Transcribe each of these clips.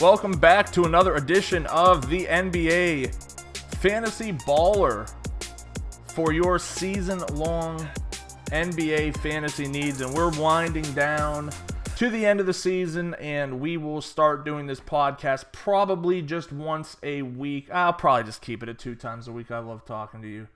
welcome back to another edition of the NBA Fantasy Baller for your season-long NBA fantasy needs. And we're winding down to the end of the season, and we will start doing this podcast probably just once a week. I'll probably just keep it at 2 times a week. I love talking to you.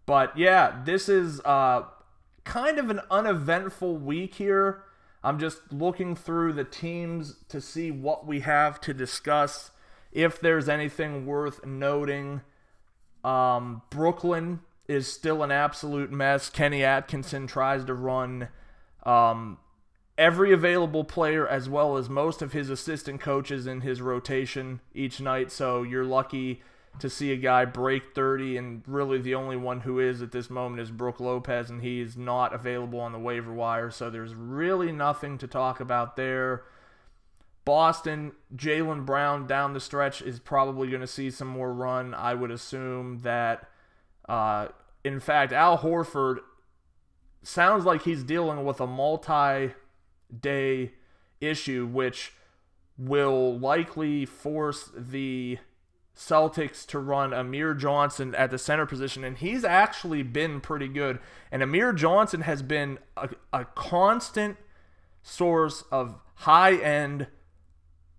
But yeah, this is kind of an uneventful week here. I'm just looking through the teams to see what we have to discuss, if there's anything worth noting. Brooklyn is still an absolute mess. Kenny Atkinson tries to run every available player as well as most of his assistant coaches in his rotation each night, so you're lucky to see a guy break 30, and really the only one who is at this moment is Brook Lopez, and he is not available on the waiver wire, so there's really nothing to talk about there. Boston, Jaylen Brown down the stretch is probably going to see some more run. I would assume that, in fact, Al Horford sounds like he's dealing with a multi-day issue, which will likely force the Celtics to run Amir Johnson at the center position, and he's actually been pretty good. And Amir Johnson has been a constant source of high-end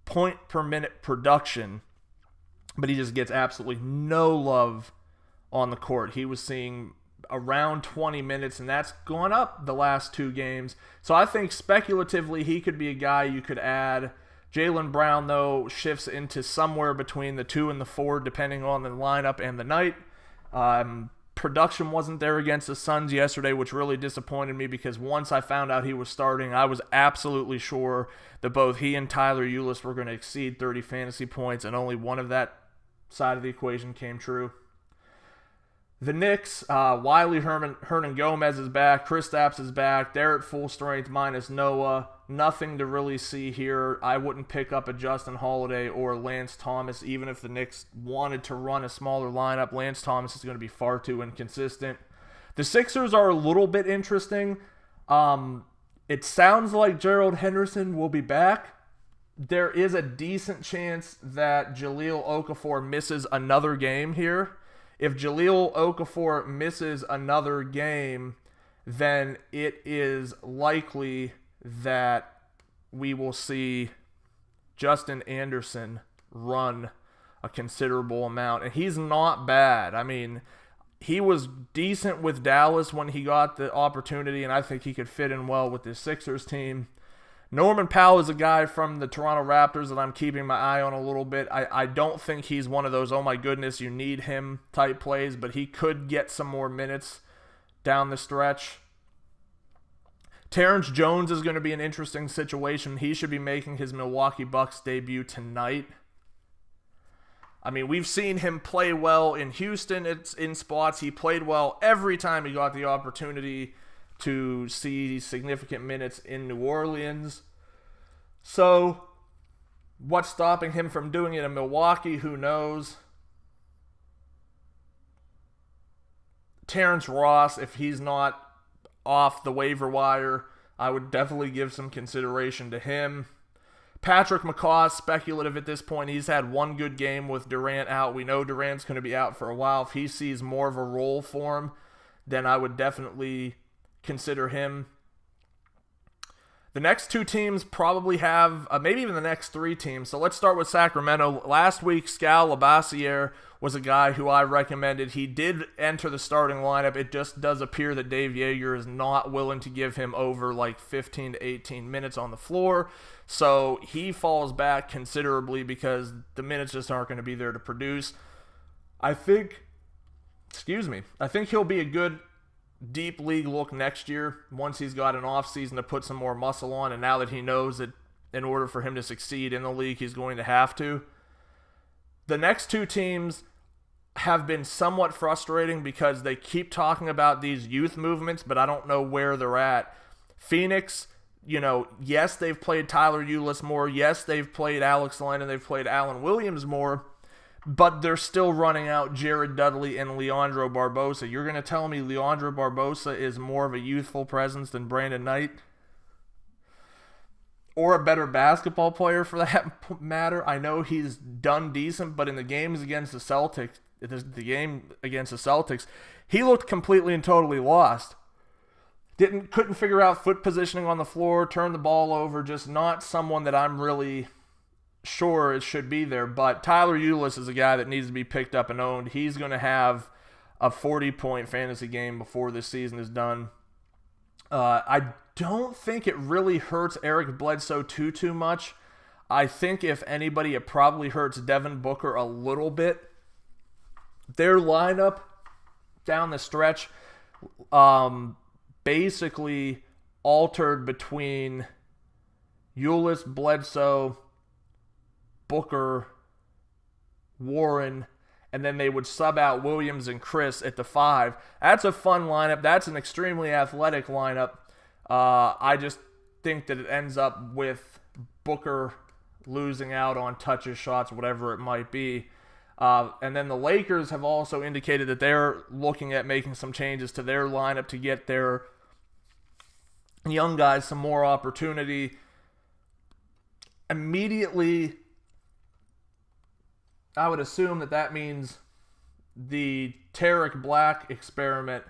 point-per-minute production, but he just gets absolutely no love on the court. He was seeing around 20 minutes, and that's gone up the last 2 games. So I think speculatively he could be a guy you could add. Jaylen Brown, though, shifts into somewhere between the 2 and the 4, depending on the lineup and the night. Production wasn't there against the Suns yesterday, which really disappointed me, because once I found out he was starting, I was absolutely sure that both he and Tyler Ulis were going to exceed 30 fantasy points, and only one of that side of the equation came true. The Knicks, Wiley Hernan-Gomez is back, Kristaps is back, they're at full strength minus Noah. Nothing to really see here. I wouldn't pick up a Justin Holiday or Lance Thomas, even if the Knicks wanted to run a smaller lineup. Lance Thomas is going to be far too inconsistent. The Sixers are a little bit interesting. It sounds like Gerald Henderson will be back. There is a decent chance that Jahlil Okafor misses another game here. If Jahlil Okafor misses another game, then it is likely that we will see Justin Anderson run a considerable amount. And he's not bad. I mean, he was decent with Dallas when he got the opportunity, and I think he could fit in well with this Sixers team. Norman Powell is a guy from the Toronto Raptors that I'm keeping my eye on a little bit. I don't think he's one of those, oh my goodness, you need him type plays, but he could get some more minutes down the stretch. Terrence Jones is going to be an interesting situation. He should be making his Milwaukee Bucks debut tonight. I mean, we've seen him play well in Houston. It's in spots. He played well every time he got the opportunity to see significant minutes in New Orleans. So, what's stopping him from doing it in Milwaukee? Who knows? Terrence Ross, if he's not off the waiver wire, I would definitely give some consideration to him. Patrick McCaw is speculative at this point. He's had one good game with Durant out. We know Durant's going to be out for a while. If he sees more of a role for him, then I would definitely consider him. The next 2 teams probably have, maybe even the next 3 teams. So let's start with Sacramento. Last week, Skal Labissiere was a guy who I recommended. He did enter the starting lineup. It just does appear that Dave Joerger is not willing to give him over like 15 to 18 minutes on the floor. So he falls back considerably because the minutes just aren't going to be there to produce. I think he'll be a good deep league look next year once he's got an offseason to put some more muscle on, and now that he knows that in order for him to succeed in the league, he's going to have to. The next 2 teams have been somewhat frustrating because they keep talking about these youth movements, but I don't know where they're at. Phoenix, yes, they've played Tyler Ulis more. Yes, they've played Alex Len and they've played Alan Williams more. But they're still running out Jared Dudley and Leandro Barbosa. You're going to tell me Leandro Barbosa is more of a youthful presence than Brandon Knight? or a better basketball player for that matter. I know he's done decent, but in the games against the Celtics, he looked completely and totally lost. Couldn't figure out foot positioning on the floor, turned the ball over, just not someone that I'm really sure it should be there. But Tyler Ulis is a guy that needs to be picked up and owned. He's going to have a 40-point fantasy game before this season is done. I don't think it really hurts Eric Bledsoe too much. I think if anybody, it probably hurts Devin Booker a little bit. Their lineup down the stretch basically altered between Ulis, Bledsoe, Booker, Warren, and then they would sub out Williams and Chris at the 5. That's a fun lineup. That's an extremely athletic lineup. I just think that it ends up with Booker losing out on touches, shots, whatever it might be. And then the Lakers have also indicated that they're looking at making some changes to their lineup to get their young guys some more opportunity. Immediately, I would assume that means the Tarek Black experiment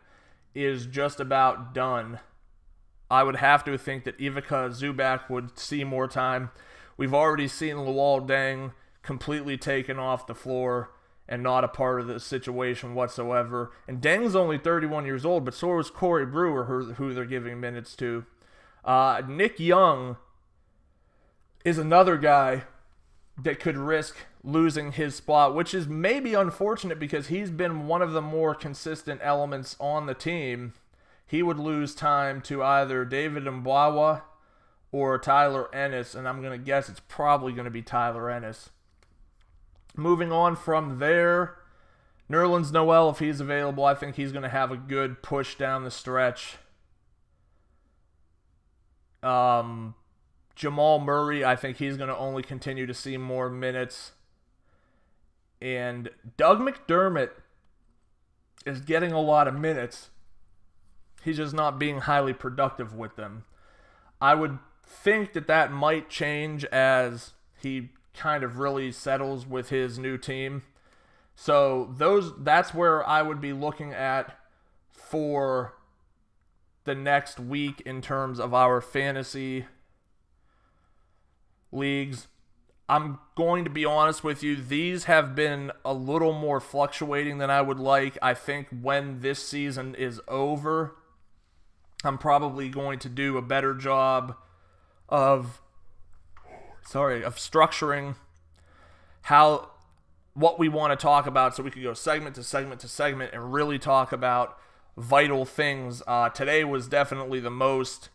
is just about done. I would have to think that Ivica Zubac would see more time. We've already seen Luol Deng completely taken off the floor and not a part of the situation whatsoever. And Deng's only 31 years old, but so is Corey Brewer, who they're giving minutes to. Nick Young is another guy that could risk losing his spot, which is maybe unfortunate because he's been one of the more consistent elements on the team. He would lose time to either David Mbwawa or Tyler Ennis, and I'm going to guess it's probably going to be Tyler Ennis. Moving on from there, Nerlens Noel, if he's available, I think he's going to have a good push down the stretch. Jamal Murray, I think he's going to only continue to see more minutes. And Doug McDermott is getting a lot of minutes. He's just not being highly productive with them. I would think that might change as he kind of really settles with his new team. So that's where I would be looking at for the next week in terms of our fantasy leagues. I'm going to be honest with you, these have been a little more fluctuating than I would like. I think when this season is over, I'm probably going to do a better job of structuring what we want to talk about so we could go segment to segment to segment and really talk about vital things. Today was definitely the most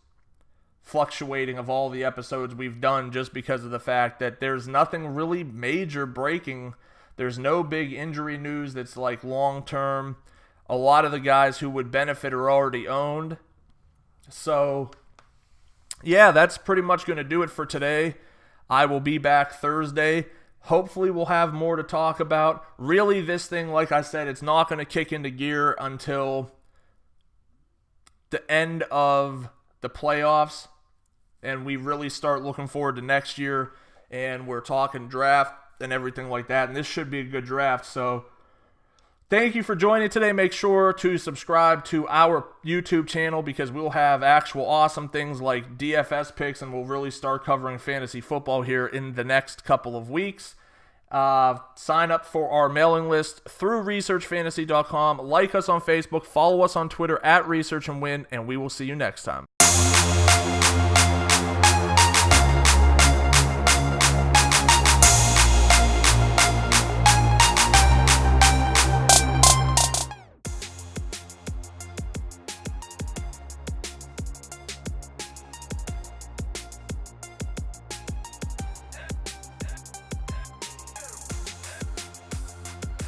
fluctuating of all the episodes we've done just because of the fact that there's nothing really major breaking. There's no big injury news that's like long term. A lot of the guys who would benefit are already owned. So yeah, that's pretty much going to do it for today. I will be back Thursday. Hopefully we'll have more to talk about. Really, this thing, like I said, it's not going to kick into gear until the end of the playoffs, and we really start looking forward to next year, and we're talking draft and everything like that, and this should be a good draft. So thank you for joining today. Make sure to subscribe to our YouTube channel because we'll have actual awesome things like DFS picks, and we'll really start covering fantasy football here in the next couple of weeks. Sign up for our mailing list through researchfantasy.com. Like us on Facebook. Follow us on Twitter @ResearchAndWin, and we will see you next time.